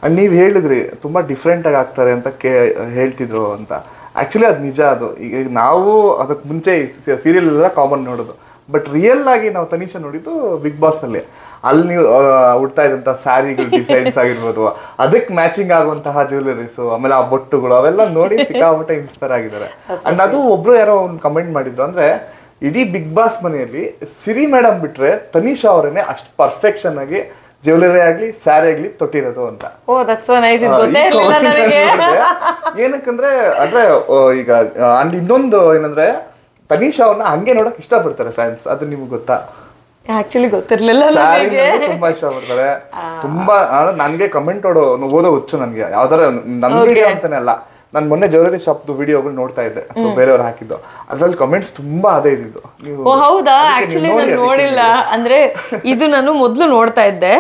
And ನೀವು ಹೇಳಿದ್ರಿ ತುಂಬಾ ಡಿಫ್ರೆಂಟ್ ಆಗಿ ಆಗ್ತಾರೆ ಅಂತ ಹೇಳ್ತಿದ್ರು ಅಂತ. ಆಕ್ಚುಲಿ ಅದು ನಿಜ. ಅದು ಈಗ ನಾವು ಅದಕ್ಕೆ ಮುಂಚೆ ಸೀರಿಯಲ್ ಎಲ್ಲ ಕಾಮನ್ ನೋಡೋದು, ಬಟ್ ರಿಯಲ್ ಆಗಿ ನಾವು ತನಿಷಾ ನೋಡಿದ್ದು ಬಿಗ್ ಬಾಸ್ ಅಲ್ಲಿ. ಅಲ್ಲಿ ನೀವು ಉಡ್ತಾ ಇದ್ದಂತ ಸ್ಯಾರಿಗಳು ಡಿಸೈನ್ಸ್ ಆಗಿರ್ಬೋದು, ಅದಕ್ಕೆ ಮ್ಯಾಚಿಂಗ್ ಆಗುವಂತಹ ಜ್ಯುವೆಲರೀಸ್, ಆಮೇಲೆ ಆ ಬೊಟ್ಟುಗಳು ಅವೆಲ್ಲ ನೋಡಿ ಸಿಕ್ಕಾಪಟ್ಟೆ ಇನ್ಸ್ಪೈರ್ ಆಗಿದ್ದಾರೆ. ಅಂಡ್ ಅದು ಒಬ್ರು ಯಾರೋ ಒಂದು ಕಮೆಂಟ್ ಮಾಡಿದ್ರು, ಅಂದ್ರೆ ಇಡೀ ಬಿಗ್ ಬಾಸ್ ಮನೆಯಲ್ಲಿ ಸಿರಿ ಮೇಡಮ್ ಬಿಟ್ರೆ ತನಿಷಾ ಅವರೇನೆ ಅಷ್ಟು ಪರ್ಫೆಕ್ಷನ್ ಆಗಿ ಜ್ಯುವೆಲರಿ ಆಗ್ಲಿ ಸ್ಯಾರಿ ಆಗ್ಲಿ ತೊಟ್ಟಿರೋದು ಅಂತ. ಏನಕ್ಕಂದ್ರೆ ಅಂದ್ರೆ ಈಗ ಅಂಡ್ ಇನ್ನೊಂದು ಏನಂದ್ರೆ ತನಿಷಾ ಅವ್ರನ್ನ ಹಂಗೆ ನೋಡಕ್ ಇಷ್ಟ ಪಡ್ತಾರೆ ಫ್ಯಾನ್ಸ್. ಅದು ನಿಮ್ಗೆ ಗೊತ್ತಾ? ಆಕ್ಚುಲಿ ಗೊತ್ತಿರ್ಲಿಲ್ಲ. ತುಂಬಾ ಇಷ್ಟ ಪಡ್ತಾರೆ. ತುಂಬಾ ನನ್ಗೆ ಕಮೆಂಟ್ ಓದೋ ಹುಚ್ಚು ನನ್ಗೆ. ಯಾವ್ದಾರ ನನ್ ವಿಡಿಯೋ ಅಂತಾನೆ ಅಲ್ಲ, ನಾನು ಮೊನ್ನೆ ಜ್ಯುವೆಲರಿ ಶಾಪ್ದು ವಿಡಿಯೋಗಳು ನೋಡ್ತಾ ಇದ್ದೆ, ಸೊ ಬೇರೆಯವ್ರು ಹಾಕಿದ್ದು, ಅದ್ರಲ್ಲಿ ಕಮೆಂಟ್ಸ್ ತುಂಬಾ ಅದೇ ಇದ್ದಿದ್ದು. ಓ ಹೌದಾ? ಆಕ್ಚುಲಿ ನಾನು ನೋಡಿಲ್ಲ. ಅಂದ್ರೆ ಇದು ನಾನು ಮೊದ್ಲು ನೋಡ್ತಾ ಇದ್ದೆ,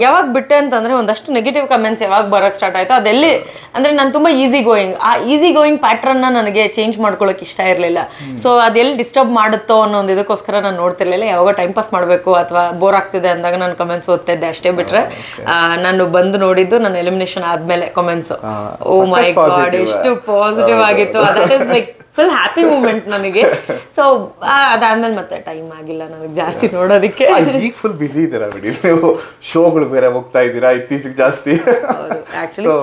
ಯಾವಾಗ ಬಿಟ್ಟೆ ಅಂತಂದ್ರೆ ಒಂದಷ್ಟು ನೆಗೆಟಿವ್ ಕಮೆಂಟ್ಸ್ ಯಾವಾಗ ಬರಕ್ ಸ್ಟಾರ್ಟ್ ಆಯ್ತು ಅದೆಲ್ಲಿ ಅಂದ್ರೆ ನಾನು ತುಂಬಾ ಈಸಿ ಗೋಯಿಂಗ್, ಆ ಈಸಿ ಗೋಯಿಂಗ್ ಪ್ಯಾಟ್ರನ್ ನನಗೆ ಚೇಂಜ್ ಮಾಡ್ಕೊಳಕ್ ಇಷ್ಟ ಇರ್ಲಿಲ್ಲ. ಸೊ ಅದೆಲ್ಲಿ ಡಿಸ್ಟರ್ಬ್ ಮಾಡುತ್ತೋ ಅನ್ನೋ ಒಂದು ಇದಕ್ಕೋಸ್ಕರ ನಾನು ನೋಡ್ತಿರ್ಲಿಲ್ಲ. ಯಾವಾಗ ಟೈಮ್ ಪಾಸ್ ಮಾಡ್ಬೇಕು ಅಥವಾ ಬೋರ್ ಆಗ್ತಿದೆ ಅಂದಾಗ ನಾನು ಕಮೆಂಟ್ಸ್ ಓದ್ತಾ ಇದ್ದೆ ಅಷ್ಟೇ. ಬಿಟ್ರೆ ನಾನು ಬಂದು ನೋಡಿದ್ದು ನನ್ನ ಎಲಿಮಿನೇಷನ್ ಆದ್ಮೇಲೆ ಕಮೆಂಟ್ಸ್. ಓ ಮೈ ಗಾಡ್, ಎಷ್ಟು ಪಾಸಿಟಿವ್ ಆಗಿತ್ತು. That is like full happy moment ನನಗೆ. ಸೊ ಅದಾದ್ಮೇಲೆ ಮತ್ತೆ ಟೈಮ್ ಆಗಿಲ್ಲ ನನಗೆ ಜಾಸ್ತಿ ನೋಡೋದಕ್ಕೆ. ಈಗ ಫುಲ್ ಬಿಸಿ ಇದ್ದೀರಾ ಬಿಡಿ, ನೀವು ಶೋಗಳು ಬೇರೆ ಹೋಗ್ತಾ ಇದ್ದೀರಾ ಇತ್ತೀಚೆಗೆ ಜಾಸ್ತಿ. ಆಕ್ಚುಲಿ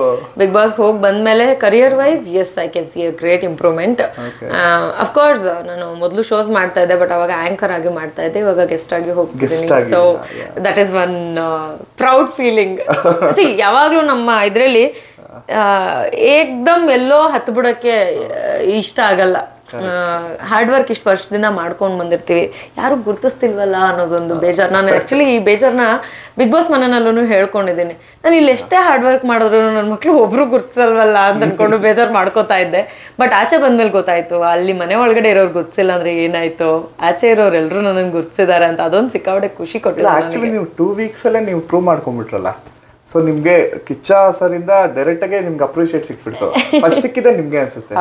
ಬಿಗ್ ಬಾಸ್ ಹೋಗಿ ಬಂದ್ಮೇಲೆ career wise yes I can see a great improvement. Of course ನಾನು ಮೊದಲು ಶೋಸ್ ಮಾಡ್ತಾ ಇದ್ದೆ, ಬಟ್ ಅವಾಗ ಆಂಕರ್ ಆಗಿ ಮಾಡ್ತಾ ಇದ್ದೆ, ಇವಾಗ ಗೆಸ್ಟ್ ಆಗಿ ಹೋಗ್ತಿದ್ದೀನಿ. So that is one proud feeling. ಯಾವಾಗ್ಲೂ ನಮ್ಮ ಇದ್ರಲ್ಲಿ ಏಕ್ದಮ್ ಎಲ್ಲೋ ಹತ್ತು ಬಿಡಕ್ಕೆ ಇಷ್ಟ ಆಗಲ್ಲ. ಹಾರ್ಡ್ ವರ್ಕ್ ಇಷ್ಟು ವರ್ಷದಿಂದ ಮಾಡ್ಕೊಂಡು ಬಂದಿರ್ತೀವಿ, ಯಾರು ಗುರ್ತಿಸ್ತಿಲ್ವಲ್ಲ ಅನ್ನೋದೊಂದು ಬೇಜಾರು. ನಾನು ಆ್ಯಕ್ಚುಲಿ ಈ ಬೇಜಾರನ್ನ ಬಿಗ್ ಬಾಸ್ ಮನೆಯಲ್ಲೂ ಹೇಳ್ಕೊಂಡಿದ್ದೀನಿ. ನಾನು ಇಲ್ಲಿ ಎಷ್ಟೇ ಹಾರ್ಡ್ ವರ್ಕ್ ಮಾಡಿದ್ರು ನನ್ನ ಮಕ್ಳು ಒಬ್ರು ಗುರ್ತಿಸಲ್ವಲ್ಲ ಅಂತ ಅನ್ಕೊಂಡು ಬೇಜಾರು ಮಾಡ್ಕೋತಾ ಇದ್ದೆ. ಬಟ್ ಆಚೆ ಬಂದ್ಮೇಲೆ ಗೊತ್ತಾಯ್ತು, ಅಲ್ಲಿ ಮನೆ ಒಳಗಡೆ ಇರೋರು ಗುರ್ತಿಸಿಲ್ಲ ಅಂದ್ರೆ ಏನಾಯ್ತು, ಆಚೆ ಇರೋರು ಎಲ್ಲರೂ ನನಗೆ ಗುರ್ತಿಸಿದ್ದಾರೆ ಅಂತ. ಅದೊಂದು ಸಿಕ್ಕಾಪಟ್ಟೆ ಖುಷಿ ಕೊಟ್ಟಿಲ್ಲ. ಆಕ್ಚುಲಿ ನೀವು 2 weeks ಅಲ್ಲೇ ನೀವು ಪ್ರೂವ್ ಮಾಡ್ಕೊಂಡ್ಬಿಟ್ರಲ್ಲ. ಸೊ ನಿಮ್ಗೆ ಕಿಚ್ಚ ಸರ್ ಇಂದ ಡೈರೆಕ್ಟ್ ಆಗಿ ನಿಮ್ಗೆ ಅಪ್ರಿಶಿಯೇಟ್ ಸಿಕ್ಬಿಡ್ತು. ಫಸ್ಟ್ ಸಿಕ್ಕಿದೆ ನಿಮ್ಗೆ ಅನ್ಸುತ್ತೆ.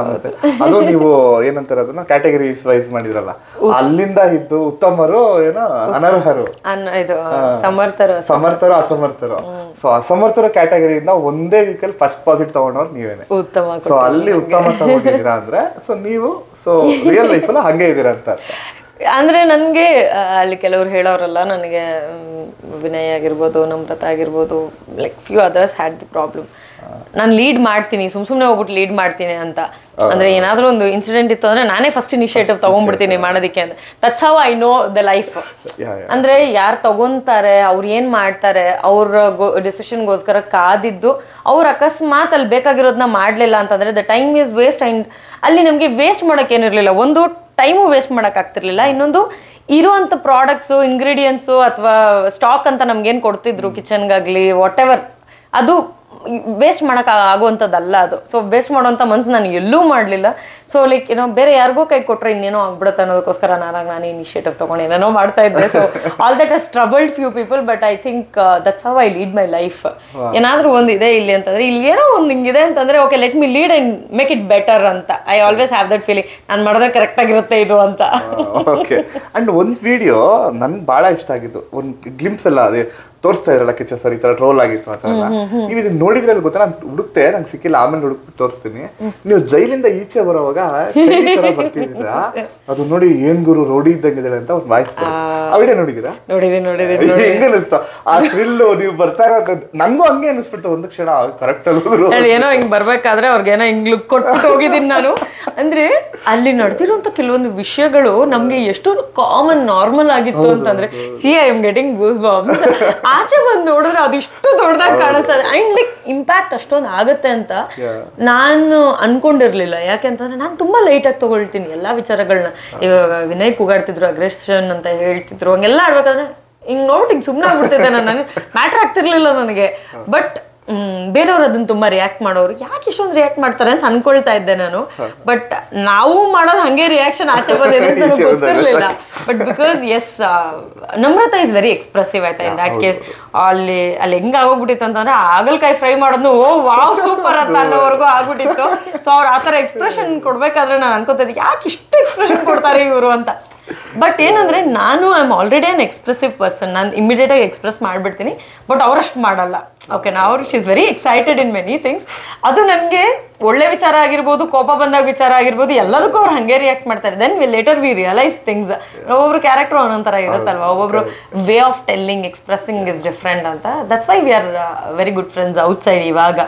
ಮತ್ತೆ ಅದು ನೀವು ಏನಂತಾರೆ ಅದನ್ನ ಕ್ಯಾಟಗರೀಸ್ ವೈಸ್ ಮಾಡಿದ್ರಲ್ಲ, ಅಲ್ಲಿಂದ ಇದ್ದು ಉತ್ತಮರು ಏನೋ ಅನರ್ಹರು, ಸಮರ್ಥರು ಅಸಮರ್ಥರು. ಸೊ ಅಸಮರ್ಥರ ಕ್ಯಾಟಗರಿಯಿಂದ ಒಂದೇ ವೀಕಲ್ಲಿ ಫಸ್ಟ್ ಪಾಸಿಟಿವ್ ತಗೊಂಡವ್ರು ನೀವೇನೆ. ಸೊ ಅಲ್ಲಿ ಉತ್ತಮ ತಗೊಂಡಿದ್ದೀರಾ ಅಂದ್ರೆ ಸೊ ನೀವು ಸೊ ರಿಯಲ್ ಲೈಫಲ್ಲಿ ಹಂಗೆ ಇದ್ದೀರಾ ಅಂತ. ಅಂದ್ರೆ ನನಗೆ ಅಲ್ಲಿ ಕೆಲವ್ರು ಹೇಳೋರಲ್ಲ, ನನಗೆ ವಿನಯ್ ಆಗಿರ್ಬೋದು, ನಮ್ರತಾ ಆಗಿರ್ಬೋದು, like few others had the problem. ನಾನು ಲೀಡ್ ಮಾಡ್ತೀನಿ, ಸುಮ್ಮನೆ ಹೋಗ್ಬಿಟ್ಟು ಲೀಡ್ ಮಾಡ್ತೀನಿ ಅಂತ. ಅಂದ್ರೆ ಏನಾದ್ರೂ ಒಂದು ಇನ್ಸಿಡೆಂಟ್ ಇತ್ತು ಅಂದ್ರೆ ನಾನೇ ಫಸ್ಟ್ ಇನಿಷಿಯೇಟಿವ್ ತಗೊಂಡ್ಬಿಡ್ತೀನಿ ಮಾಡೋದಕ್ಕೆ ಅಂತ. That's how I know the life. ಅಂದ್ರೆ ಯಾರು ತಗೊಂತಾರೆ, ಅವ್ರು ಏನ್ ಮಾಡ್ತಾರೆ, ಅವ್ರ ಡಿಸಿಷನ್ಗೋಸ್ಕರ ಕಾದಿದ್ದು ಅವ್ರ ಅಕಸ್ಮಾತ್ ಅಲ್ಲಿ ಬೇಕಾಗಿರೋದನ್ನ ಮಾಡ್ಲಿಲ್ಲ ಅಂತಂದ್ರೆ the time is waste. And ಅಲ್ಲಿ ನಮ್ಗೆ ವೇಸ್ಟ್ ಮಾಡಕ್ ಏನಿರ್ಲಿಲ್ಲ, ಒಂದು ಟೈಮು ವೇಸ್ಟ್ ಮಾಡಕ್ ಆಗ್ತಿರ್ಲಿಲ್ಲ, ಇನ್ನೊಂದು ಇರುವಂತ ಪ್ರಾಡಕ್ಟ್ಸು, ಇಂಗ್ರೀಡಿಯೆಂಟ್ಸು ಅಥವಾ ಸ್ಟಾಕ್ ಅಂತ ನಮ್ಗೇನ್ ಕೊಡ್ತಿದ್ರು ಕಿಚನ್ಗಾಗ್ಲಿ ವಾಟ್ ಎವರ್, ಅದು ವೇಸ್ಟ್ ಮಾಡಕ್ ಆಗುವಂಥದ್ದಲ್ಲ ಅದು. ಸೊ ವೇಸ್ಟ್ ಮಾಡುವಂಥ ಮನ್ಸು ನಾನು ಎಲ್ಲೂ ಮಾಡಲಿಲ್ಲ. ಸೊ ಲೈಕ್ ಏನೋ ಬೇರೆ ಯಾರಿಗೋ ಕೈ ಕೊಟ್ಟರೆ ಇನ್ನೇನೋ ಆಗ್ಬಿಡುತ್ತೆ ಅನ್ನೋದಕ್ಕೋಸ್ಕರ ನಾನೇ ಇನಿಷಿಯೇಟಿವ್ ತೊಗೊಂಡು ಏನೇನೋ ಮಾಡ್ತಾ ಇದ್ದೆ. So all that has troubled few people, but I think that's how I lead my life. ಏನಾದರೂ ಒಂದು ಇದೆ ಇಲ್ಲಿ ಅಂತಂದ್ರೆ, ಇಲ್ಲಿ ಏನೋ ಒಂದು ಹಿಂಗಿದೆ ಅಂತಂದ್ರೆ okay let me lead and make it better ಅಂತ. I always have that feeling, ನಾನು ಮಾಡಿದ್ರೆ ಕರೆಕ್ಟ್ ಆಗಿರುತ್ತೆ ಇದು ಅಂತ. ಓಕೆ. ಅಂಡ್ ಒಂದು ವಿಡಿಯೋ ನನ್ಗೆ ಭಾಳ ಇಷ್ಟ ಆಗಿತ್ತು, ಒಂದು ಗ್ಲಿಮ್ಸ್ ಎಲ್ಲ ಅದೇ ತೋರಿಸ್ತಾ ಇದ್ರಲ್ಲ ಕಿಚ್ಚ ಸರ್ ಈ ತರ ಟ್ರೋಲ್ ಆಗಿತ್ತು ಆ ತರ. ನೀವು ಇದನ್ನ ನೋಡಿದ್ರೆ ಗೊತ್ತಾ, ನಾನು ಹುಡುಕ್ತೆ, ನಂಗೆ ಸಿಕ್ಕಿಲ್ಲ, ಆಮೇಲೆ ಹುಡುಕ್ಬಿಟ್ಟು ತೋರಿಸ್ತೀನಿ. ನೀವು ಜೈಲಿಂದ ಈಚೆ ಬರೋವಾಗ ಬರ್ತಿದ್ದೀರಾ, ಅದು ನೋಡಿ ಏನ್ ಗುರು ರೋಡಿ ಇದ್ದಂಗಿದ್ದಾರೆ ಅಂತ ಒಂದು ವಾಯ್ಸ್. ಆ ವಿಡಿಯೋ ನೋಡಿದೀರಾ? ಹೆಂಗ ಅನಿಸ್ತಾ ಆ ಥ್ರಿಲ್? ನೀವು ಬರ್ತಾ ಇರೋದು ನಂಗೂ ಹಂಗೆ ಅನಿಸ್ಬಿಟ್ಟು ಒಂದು ಕ್ಷಣ. ಕರೆಕ್ಟ್ ಏನೋ ಹಿಂಗ್ ಬರ್ಬೇಕಾದ್ರೆ ಅವ್ರಿಗೇನೋ ಹಿಂಗ್ ಲುಕ್ ಕೊಟ್ಟು ಹೋಗಿದ್ದೀನಿ ನಾನು. ಅಂದ್ರೆ ಅಲ್ಲಿ ನಡೆದಿರುವಂತ ಕೆಲವೊಂದು ವಿಷಯಗಳು ನಮ್ಗೆ ಎಷ್ಟು ಕಾಮನ್ ನಾರ್ಮಲ್ ಆಗಿತ್ತು ಅಂತಂದ್ರೆ, C I am getting goose bombs. ಆಚೆ ಬಂದು ನೋಡಿದ್ರೆ ಅದಿಷ್ಟು ದೊಡ್ಡದಾಗಿ ಕಾಣಿಸ್ತದೆ. ಅಂಡ್ ಲೈಕ್ ಇಂಪ್ಯಾಕ್ಟ್ ಅಷ್ಟೊಂದು ಆಗತ್ತೆ ಅಂತ ನಾನು ಅನ್ಕೊಂಡಿರ್ಲಿಲ್ಲ. ಯಾಕೆಂತಂದ್ರೆ ನಾನು ತುಂಬಾ ಲೈಟ್ ಆಗಿ ತಗೊಳ್ತೀನಿ ಎಲ್ಲಾ ವಿಚಾರಗಳನ್ನ. ಇವಾಗ ವಿನಯ್ ಕೂಗಾಡ್ತಿದ್ರು, ಅಗ್ರೆಷನ್ ಅಂತ ಹೇಳ್ತಿದ್ರು, ಹಂಗೆಲ್ಲ ಆಡ್ಬೇಕಾದ್ರೆ ಹಿಂಗ್ ನೋಡ್ಬಿಟ್ಟು ಹಿಂಗ್ ಸುಮ್ಮನೆ ಆಗ್ಬಿಡ್ತಿದ್ದೆ. ನಾನು ಮ್ಯಾಟ್ರ್ ಆಗ್ತಿರ್ಲಿಲ್ಲ ನನಗೆ. ಬಟ್ ಬೇರೆಯವ್ರು ಅದನ್ನ ತುಂಬಾ ರಿಯಾಕ್ಟ್ ಮಾಡೋರು, ಯಾಕೆ ಇಷ್ಟೊಂದು ರಿಯಾಕ್ಟ್ ಮಾಡ್ತಾರೆ ಅಂತ ಅನ್ಕೊಳ್ತಾ ಇದ್ದೆ ನಾನು. ಬಟ್ ನಾವು ಮಾಡೋದು ಹಂಗೆ ರಿಯಾಕ್ಷನ್ ಆಚೆ ಬಂದಿದೆ ಅಂತ ನನಗೆ ಗೊತ್ತಿರ್ಲಿಲ್ಲ. But because yes, Namrata is very expressive ಆಯ್ತಾ ಇನ್ ದಟ್ ಕೇಸ್. ಅಲ್ಲಿ ಹೆಂಗ್ ಆಗೋಗ್ಬಿಟ್ಟಿತ್ತು ಅಂತಂದ್ರೆ, ಹಾಗಲಕಾಯಿ ಫ್ರೈ ಮಾಡೋದು ಓ ವಾವ್ ಸೂಪರ್ ಅಂತ ಅನ್ನೋವರೆಗೂ ಆಗ್ಬಿಟ್ಟಿತ್ತು. ಸೊ ಅವ್ರು ಆತರ ಎಕ್ಸ್ಪ್ರೆಷನ್ ಕೊಡ್ಬೇಕಾದ್ರೆ ನಾನು ಅನ್ಕೋತಿದ್ದೆ, ಯಾಕೆ ಇಷ್ಟು ಎಕ್ಸ್ಪ್ರೆಷನ್ ಕೊಡ್ತಾರೆ ಇವರು ಅಂತ. ಬಟ್ ಏನಂದ್ರೆ ನಾನು I am already an expressive person. ನಾನು ಇಮಿಡಿಯೇಟ್ ಆಗಿ ಎಕ್ಸ್ಪ್ರೆಸ್ ಮಾಡ್ಬಿಡ್ತೀನಿ, ಬಟ್ ಅವರಷ್ಟು ಮಾಡಲ್ಲ. ಓಕೆನಾ, ಅವ್ರು she is very excited in many things. ಅದು ನನಗೆ ಒಳ್ಳೆ ವಿಚಾರ ಆಗಿರ್ಬೋದು, ಕೋಪ ಬಂದಾಗ ವಿಚಾರ ಆಗಿರ್ಬೋದು, ಎಲ್ಲದಕ್ಕೂ ಅವ್ರು ಹಂಗೆ ರಿಯಾಕ್ಟ್ ಮಾಡ್ತಾರೆ. Then later we realise things. ಒಬ್ಬೊಬ್ರು ಕ್ಯಾರೆಕ್ಟರ್ ಒಂದೊಂಥರ ಇರುತ್ತಲ್ವಾ, ಒಬ್ಬೊಬ್ರು way of telling, expressing is different ಅಂತ. That's why we are very good friends outside. ಇವಾಗ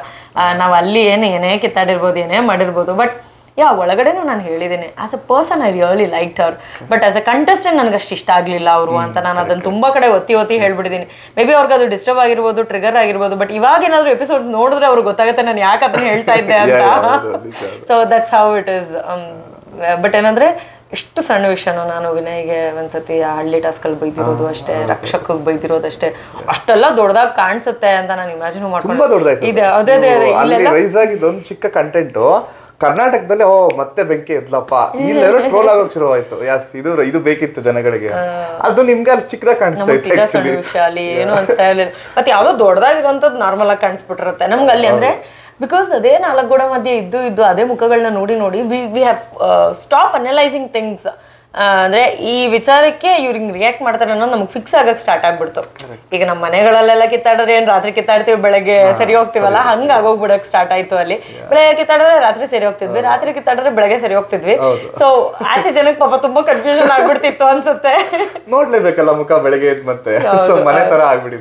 ನಾವು ಅಲ್ಲಿ ಏನೇ ಕಿತ್ತಾಡಿರ್ಬೋದು, ಏನೇ ಮಾಡಿರ್ಬೋದು, ಬಟ್ ಒಳಗಡೆನೂ ನಾನು ಹೇಳಿದ್ದೀನಿ as a person I really like her. But as a contestant ನನಗೆ ಅಷ್ಟು ಇಷ್ಟ ಆಗಲಿಲ್ಲ ಅವರು ಅಂತ ನಾನು ಅದನ್ನು ತುಂಬ ಕಡೆ ಒತ್ತಿ ಹೇಳ್ಬಿಟ್ಟಿದ್ದೀನಿ. ಮೇ ಬಿ ಅವ್ರಿಗೆ ಅದು ಡಿಸ್ಟರ್ಬ್ ಆಗಿರ್ಬೋದು, ಟ್ರಿಗರ್ ಆಗಿರ್ಬೋದು, ಬಟ್ ಇವಾಗ ಏನಾದರೂ ಎಪಿಸೋಡ್ಸ್ ನೋಡಿದ್ರೆ ಅವ್ರಿಗೆ ಗೊತ್ತಾಗುತ್ತೆ ನಾನು ಯಾಕೆ ಅದನ್ನ ಹೇಳ್ತಾ ಇದ್ದೆ ಅಂತ. So that's how it is. But ಏನಂದ್ರೆ ಎಷ್ಟು ಸಣ್ಣ ವಿಷಯನೋ, ನಾನು ವಿನಯ್ಗೆ ಒಂದ್ಸತಿ ಆ ಹಳ್ಳಿ ಟಾಸ್ಕಲ್ಲಿ ಬೈದಿರೋದು ಅಷ್ಟೇ, ರಕ್ಷಕಕ್ಕೆ ಬೈದಿರೋದು ಅಷ್ಟೇ, ಅಷ್ಟೆಲ್ಲ ದೊಡ್ಡದಾಗಿ ಕಾಣಿಸುತ್ತೆ ಅಂತ ನಾನು ಇಮ್ಯಾಜಿನ್ ಮಾಡ್ಕೊಂಡು ಇದೆ. ಅದೇ ರೈಸ್ ಆಗಿದ್ದೊಂದು ಚಿಕ್ಕ ಕಂಟೆಂಟು ಕರ್ನಾಟಕದಲ್ಲಿ ಮತ್ತೆ ಬೆಂಕಿ ಎದ್ಲಪ್ಪ, ಇಲ್ಲೆಲ್ಲ ಟ್ರೋಲ್ ಆಗೋಕ್ ಶುರು ಆಯ್ತು. ಇದು ಬೇಕಿತ್ತು ಜನಗಳಿಗೆ, ಅದು ನಿಮ್ಗೆ ಅಲ್ಲಿ ಚಿಕ್ಕದಾಗ ಕಾಣಿಸ್ತಾ ವಿಷಯ ಅಲ್ಲಿ ಏನು ಅನ್ಸ್ತಾ ಇರ್ಲಿಲ್ಲ. ಮತ್ತೆ ಯಾವ್ದೋ ದೊಡ್ಡದಾಗಿರೋಂಥದ್ದು ನಾರ್ಮಲ್ ಆಗಿ ಕಾಣಿಸ್ಬಿಟ್ಟಿರುತ್ತೆ ನಮ್ಗೆ ಅಲ್ಲಿ. ಅಂದ್ರೆ ಬಿಕಾಸ್ ಅದೇ 4 ಗೋಡೆ ಮಧ್ಯೆ ಇದ್ದು ಅದೇ ಮುಖಗಳನ್ನ ನೋಡಿ we have stop analysing things. ಅಂದ್ರೆ ಈ ವಿಚಾರಕ್ಕೆ ಇವ್ರು ಹಿಂಗ್ ರಿಯಾಕ್ಟ್ ಮಾಡ್ತಾರೆ ಅನ್ನೋದು ನಮ್ಗೆ ಫಿಕ್ಸ್ ಆಗಕ್ ಸ್ಟಾರ್ಟ್ ಆಗ್ಬಿಡ್ತು. ಈಗ ನಮ್ಮ ಮನೆಗಳಲ್ಲೆಲ್ಲ ಕಿತ್ತಾಡಿದ್ರೆ ಏನ್ ರಾತ್ರಿ ಕಿತ್ತಾಡ್ತೀವಿ, ಬೆಳಗ್ಗೆ ಸರಿ ಹೋಗ್ತೀವಲ್ಲ, ಹಂಗ ಆಗೋಗ್ಬಿಡಕ್ ಸ್ಟಾರ್ಟ್ ಆಯ್ತು. ಅಲ್ಲಿ ಬೆಳಗ್ಗೆ ಕಿತ್ತಾಡಿದ್ರೆ ರಾತ್ರಿ ಸರಿ ಹೋಗ್ತಿದ್ವಿ, ರಾತ್ರಿ ಕಿತ್ತಾಡಿದ್ರೆ ಬೆಳಗ್ಗೆ ಸರಿ ಹೋಗ್ತಿದ್ವಿ. ಸೊ ಆಚೆ ಜನಕ್ಕೆ ಪಾಪ ತುಂಬಾ ಕನ್ಫ್ಯೂಷನ್ ಆಗ್ಬಿಡ್ತಿತ್ತು ಅನ್ಸುತ್ತೆ. ನೋಡ್ಲೇಬೇಕಲ್ಲ ಮುಖ ಬೆಳಗ್ಗೆ ಮತ್ತೆ ಮನೆ ತರ ಆಗ್ಬಿಡಿ.